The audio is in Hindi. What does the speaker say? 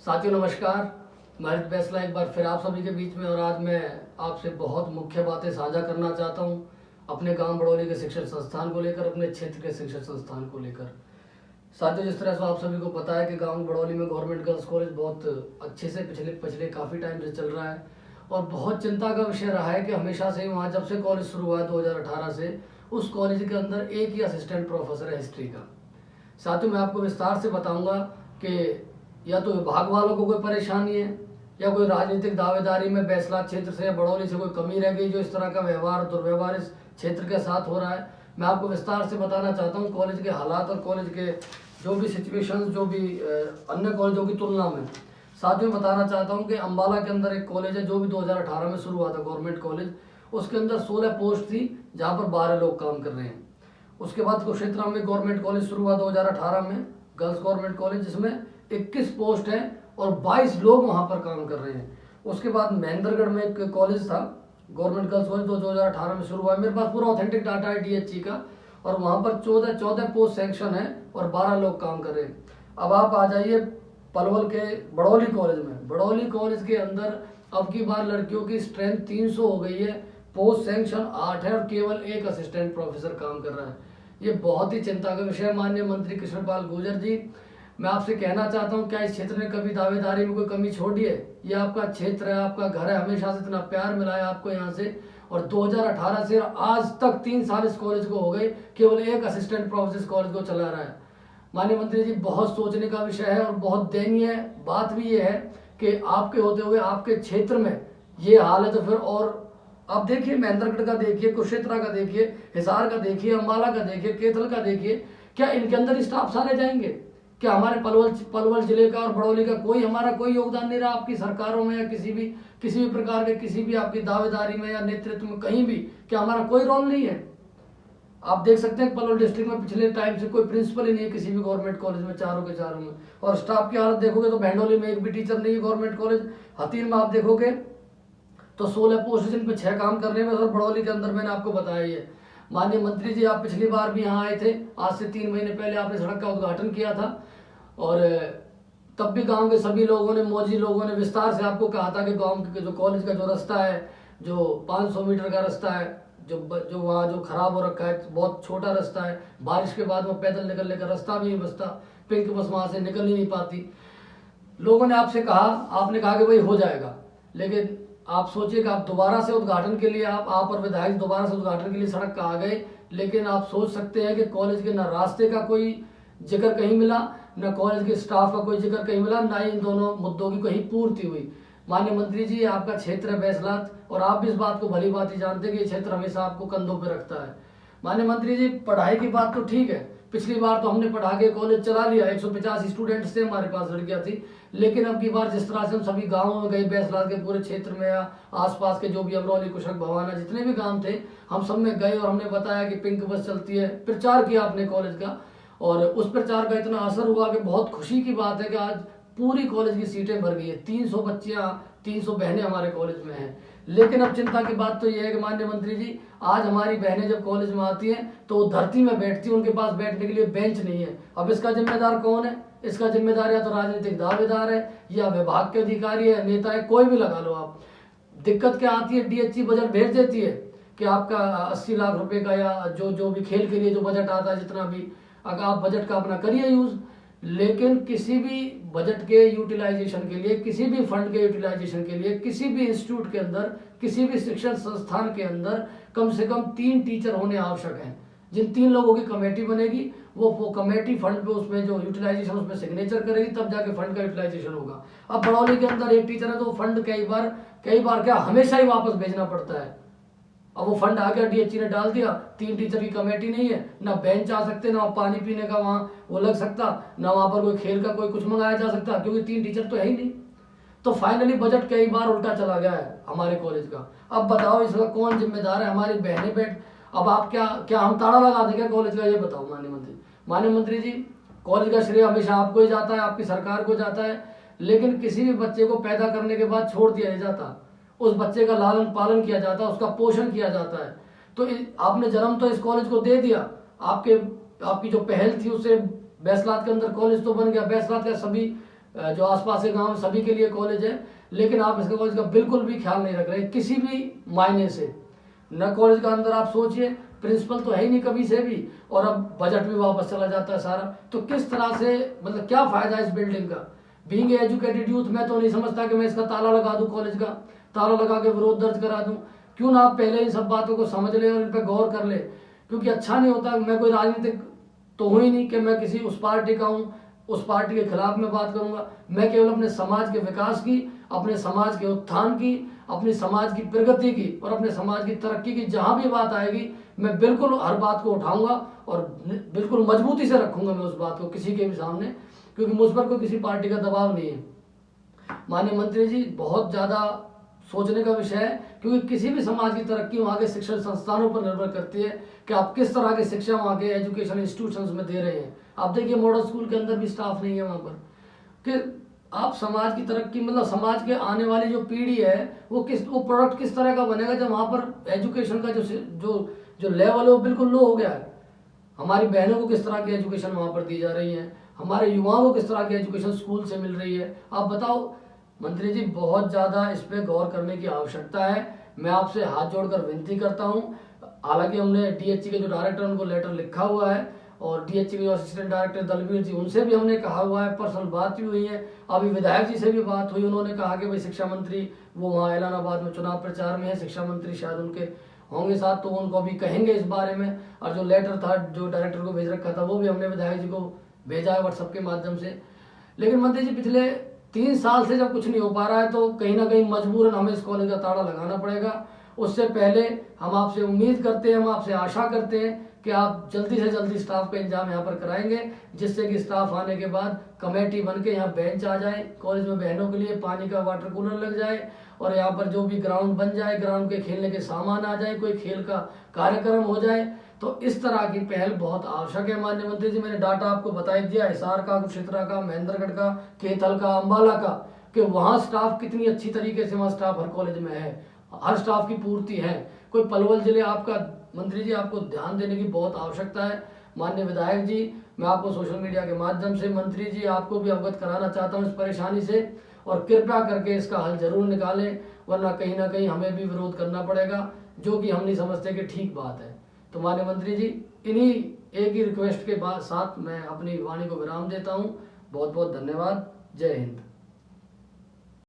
साथियों नमस्कार। मैं हरित फैसला एक बार फिर आप सभी के बीच में, और आज मैं आपसे बहुत मुख्य बातें साझा करना चाहता हूं अपने गांव बड़ौली के शिक्षण संस्थान को लेकर, अपने क्षेत्र के शिक्षण संस्थान को लेकर। साथियों, जिस तरह से आप सभी को पता है कि गांव बड़ौली में गवर्नमेंट गर्ल्स कॉलेज बहुत अच्छे से पिछले काफ़ी टाइम से चल रहा है, और बहुत चिंता का विषय रहा है कि हमेशा से वहाँ जब से कॉलेज शुरू हुआ है 2018 से, उस कॉलेज के अंदर एक ही असिस्टेंट प्रोफेसर है हिस्ट्री का। साथियों, मैं आपको विस्तार से बताऊंगा कि या तो विभाग वालों को कोई परेशानी है, या कोई राजनीतिक दावेदारी में बैसला क्षेत्र से या बड़ौली से कोई कमी रह गई जो इस तरह का व्यवहार दुर्व्यवहार इस क्षेत्र के साथ हो रहा है। मैं आपको विस्तार से बताना चाहता हूँ कॉलेज के हालात और कॉलेज के जो भी सिचुएशन, जो भी अन्य कॉलेजों की तुलना में। साथियों, बताना चाहता हूँ कि अम्बाला के अंदर एक कॉलेज है जो भी 2018 में शुरू हुआ था, गवर्नमेंट कॉलेज। उसके अंदर 16 पोस्ट थी जहाँ पर 12 लोग काम कर रहे हैं। उसके बाद कुरुक्षेत्र में गवर्नमेंट कॉलेज शुरू हुआ 2018 में, गर्ल्स गवर्नमेंट कॉलेज, जिसमें 21 पोस्ट है और 22 लोग वहाँ पर काम कर रहे हैं। उसके बाद महेंद्रगढ़ में एक कॉलेज था, गवर्नमेंट गर्ल्स कॉलेज, 2018 में शुरू हुआ। मेरे पास पूरा ऑथेंटिक डाटा है DHE का, और वहाँ पर 14 पोस्ट सैंक्शन है और 12 लोग काम कर रहे हैं। अब आप आ जाइए पलवल के बड़ौली कॉलेज में। बड़ौली कॉलेज के अंदर अब की बार लड़कियों की स्ट्रेंथ 300 हो गई है, पोस्ट सैंक्शन 8 है, और केवल एक असिस्टेंट प्रोफेसर काम कर रहा है। ये बहुत ही चिंता का विषय है। माननीय मंत्री कृष्णपाल गुर्जर जी, मैं आपसे कहना चाहता हूँ, क्या इस क्षेत्र ने कभी दावेदारी में कोई कमी छोड़ी है? ये आपका क्षेत्र है, आपका घर है, हमेशा से इतना प्यार मिला है आपको यहाँ से, और 2018 से आज तक 3 साल इस कॉलेज को हो गए, केवल एक असिस्टेंट प्रोफेसर इस कॉलेज को चला रहा है। माननीय मंत्री जी, बहुत सोचने का विषय है, और बहुत दयनीय बात भी ये है कि आपके होते हुए आपके क्षेत्र में ये हाल है। तो फिर और आप देखिए, महेंद्रगढ़ का देखिए, कुरुक्षेत्र का देखिए, हिसार का देखिए, अम्बाला का देखिए, कैथल का देखिए, क्या इनके अंदर स्टाफ सारे जाएंगे? क्या हमारे पलवल जिले का और बड़ौली का हमारा कोई योगदान नहीं रहा आपकी सरकारों में, या किसी भी प्रकार के किसी भी आपकी दावेदारी में या नेतृत्व में कहीं भी? क्या हमारा कोई रोल नहीं है? आप देख सकते हैं पलवल डिस्ट्रिक्ट में पिछले टाइम से कोई प्रिंसिपल ही नहीं है किसी भी गवर्नमेंट कॉलेज में, चारों के चारों में। और स्टाफ की हालत देखोगे तो भैंडोली में एक भी टीचर नहीं है गवर्नमेंट कॉलेज। हतीर में आप देखोगे तो 16 पोस्ट, जिन पे 6 काम करने में, और बड़ौली के अंदर मैंने आपको बताया ये। माननीय मंत्री जी, आप पिछली बार भी यहाँ आए थे, आज से 3 महीने पहले आपने सड़क का उद्घाटन किया था, और तब भी गांव के सभी लोगों ने, मौजी लोगों ने विस्तार से आपको कहा था कि गांव के जो कॉलेज का जो रास्ता है, जो 500 मीटर का रास्ता है, जो वहाँ जो खराब हो रखा है, बहुत छोटा रास्ता है, बारिश के बाद में पैदल निकलने का रास्ता भी नहीं बचता, पिंक बस वहाँ से निकल ही नहीं पाती। लोगों ने आपसे कहा, आपने कहा कि भाई हो जाएगा, लेकिन आप सोचिए कि आप दोबारा से उद्घाटन के लिए आप और विधायक दोबारा से उद्घाटन के लिए सड़क का आ गए, लेकिन आप सोच सकते हैं कि कॉलेज के न रास्ते का कोई जिक्र कहीं मिला, न कॉलेज के स्टाफ का कोई जिक्र कहीं मिला, ना ही इन दोनों मुद्दों की कहीं पूर्ति हुई। माननीय मंत्री जी, आपका क्षेत्र है बैसलात, और आप भी इस बात को भली बात ही जानते हैं कि ये क्षेत्र हमेशा आपको कंधों पे रखता है। माननीय मंत्री जी, पढ़ाई की बात तो ठीक है, पिछली बार तो हमने पढ़ा के कॉलेज चला लिया, 150 स्टूडेंट्स थे हमारे पास, लड़कियां थी। लेकिन अब की बार जिस तरह से हम सभी गाँवों में गए, बैसलात के पूरे क्षेत्र में या आसपास के जो भी अमरौली, कुशक, भवाना, जितने भी गाँव थे, हम सब में गए और हमने बताया कि पिंक बस चलती है, प्रचार किया आपने कॉलेज का, और उस प्रचार का इतना असर हुआ कि बहुत खुशी की बात है कि आज पूरी कॉलेज की सीटें भर गई है। 300 बच्चियां, 300 बहनें हमारे कॉलेज में हैं। लेकिन अब चिंता की बात तो यह है कि माननीय मंत्री जी, आज हमारी बहनें जब कॉलेज में आती हैं तो धरती में बैठती हैं, उनके पास बैठने के लिए बेंच नहीं है। अब इसका जिम्मेदार कौन है? इसका जिम्मेदार या तो राजनीतिक दावेदार है, या विभाग के अधिकारी है, नेता है, कोई भी लगा लो आप। दिक्कत क्या आती है, DHE बजट भेज देती है कि आपका 80 लाख रुपए का, या जो भी खेल के लिए जो बजट आता है, जितना भी, अगर आप बजट का अपना करिए यूज, लेकिन किसी भी बजट के यूटिलाइजेशन के लिए, किसी भी फंड के यूटिलाइजेशन के लिए, किसी भी इंस्टीट्यूट के अंदर, किसी भी शिक्षण संस्थान के अंदर कम से कम 3 टीचर होने आवश्यक हैं। जिन 3 लोगों की कमेटी बनेगी, वो कमेटी फंड पे, उसमें जो यूटिलाइजेशन, उसमें सिग्नेचर करेगी, तब जाके फंड का यूटिलाइजेशन होगा। अब बड़ौली के अंदर 1 टीचर है तो फंड कई बार क्या हमेशा ही वापस भेजना पड़ता है। अब वो फंड आ गया, DHE ने डाल दिया, 3 टीचर की कमेटी नहीं है, ना बेंच आ सकते, ना पानी पीने का वहाँ वो लग सकता, ना वहाँ पर कोई खेल का कोई कुछ मंगाया जा सकता, क्योंकि 3 टीचर तो है ही नहीं। तो फाइनली बजट कई बार उल्टा चला गया है हमारे कॉलेज का। अब बताओ इसका कौन जिम्मेदार है? हमारी बहनें बैठ, अब आप क्या हम ताला लगा दें क्या कॉलेज का? ये बताओ माननीय मंत्री जी, कॉलेज का श्रेय हमेशा आपको ही जाता है, आपकी सरकार को जाता है, लेकिन किसी भी बच्चे को पैदा करने के बाद छोड़ दिया नहीं जाता, उस बच्चे का लालन पालन किया जाता है, उसका पोषण किया जाता है। तो आपने जन्म तो इस कॉलेज को दे दिया, आपकी जो पहल थी उससे बैसलात के अंदर कॉलेज तो बन गया, बैसलात के सभी जो आसपास के गांव सभी के लिए कॉलेज है, लेकिन आप इसका कॉलेज का बिल्कुल भी ख्याल नहीं रख रहे किसी भी मायने से। न कॉलेज का अंदर आप सोचिए, प्रिंसिपल तो है ही नहीं कभी से भी, और अब बजट भी वापस चला जाता है सारा। तो किस तरह से, मतलब क्या फायदा है इस बिल्डिंग का? बीइंग एजुकेटेड यूथ, मैं तो नहीं समझता कि मैं इसका ताला लगा दूं, कॉलेज का ताला लगा के विरोध दर्ज करा दूं। क्यों ना आप पहले इन सब बातों को समझ ले और इन पर गौर कर ले, क्योंकि अच्छा नहीं होता। मैं कोई राजनीतिक तो हूँ ही नहीं कि मैं किसी उस पार्टी का हूँ, उस पार्टी के खिलाफ में बात करूंगा। मैं केवल अपने समाज के विकास की, अपने समाज के उत्थान की, अपनी समाज की प्रगति की और अपने समाज की तरक्की की जहां भी बात आएगी, मैं बिल्कुल हर बात को उठाऊंगा और बिल्कुल मजबूती से रखूंगा मैं उस बात को किसी के भी सामने, क्योंकि मुझ पर कोई किसी पार्टी का दबाव नहीं है। माननीय मंत्री जी, बहुत ज़्यादा सोचने का विषय है, क्योंकि किसी भी समाज की तरक्की वहाँ के शिक्षण संस्थानों पर निर्भर करती है कि आप किस तरह की शिक्षा वहाँ के एजुकेशन इंस्टीट्यूशंस में दे रहे हैं। आप देखिए, मॉडल स्कूल के अंदर भी स्टाफ नहीं है वहाँ पर, कि आप समाज की तरक्की, मतलब समाज के आने वाली जो पीढ़ी है वो प्रोडक्ट किस तरह का बनेगा जब वहाँ पर एजुकेशन का जो लेवल है वो बिल्कुल लो हो गया है। हमारी बहनों को किस तरह की एजुकेशन वहाँ पर दी जा रही है, हमारे युवाओं को किस तरह की एजुकेशन स्कूल से मिल रही है। आप बताओ मंत्री जी, बहुत ज़्यादा इस पर गौर करने की आवश्यकता है। मैं आपसे हाथ जोड़कर विनती करता हूँ। हालांकि हमने डीएचई के जो डायरेक्टर उनको लेटर लिखा हुआ है, और डीएचई के जो असिस्टेंट डायरेक्टर दलवीर जी, उनसे भी हमने कहा हुआ है, पर्सनल बात भी हुई है। अभी विधायक जी से भी बात हुई, उन्होंने कहा कि भाई शिक्षा मंत्री वो वहाँ ऐलानाबाद में चुनाव प्रचार में है, शिक्षा मंत्री शायद उनके होंगे साथ, तो उनको अभी कहेंगे इस बारे में। और जो लेटर था जो डायरेक्टर को भेज रखा था वो भी हमने विधायक जी को भेजा है व्हाट्सएप के माध्यम से। लेकिन मंत्री जी, पिछले 3 साल से जब कुछ नहीं हो पा रहा है तो कहीं ना कहीं मजबूरन हमें इस कॉलेज का ताला लगाना पड़ेगा। उससे पहले हम आपसे उम्मीद करते हैं, हम आपसे आशा करते हैं कि आप जल्दी से जल्दी स्टाफ का इंतजाम यहाँ पर कराएंगे, जिससे कि स्टाफ आने के बाद कमेटी बन के यहाँ बेंच आ जाए, कॉलेज में बहनों के लिए पानी का वाटर कूलर लग जाए, और यहाँ पर जो भी ग्राउंड बन जाए, ग्राउंड के खेलने के सामान आ जाए, कोई खेल का कार्यक्रम हो जाए। तो इस तरह की पहल बहुत आवश्यक है। माननीय मंत्री जी, मैंने डाटा आपको बता दिया, हिसार का, कुरुक्षेत्र का, महेंद्रगढ़ का, कैथल का, अम्बाला का, कि वहाँ स्टाफ कितनी अच्छी तरीके से, वहाँ स्टाफ हर कॉलेज में है, हर स्टाफ की पूर्ति है। कोई पलवल जिले आपका, मंत्री जी आपको ध्यान देने की बहुत आवश्यकता है। माननीय विधायक जी, मैं आपको सोशल मीडिया के माध्यम से, मंत्री जी आपको भी अवगत कराना चाहता हूँ इस परेशानी से, और कृपया करके इसका हल जरूर निकालें, वरना कहीं ना कहीं हमें भी विरोध करना पड़ेगा, जो कि हम नहीं समझते कि ठीक बात है। तो माननीय मंत्री जी, इन्हीं एक ही रिक्वेस्ट के साथ मैं अपनी वाणी को विराम देता हूँ। बहुत बहुत धन्यवाद। जय हिंद।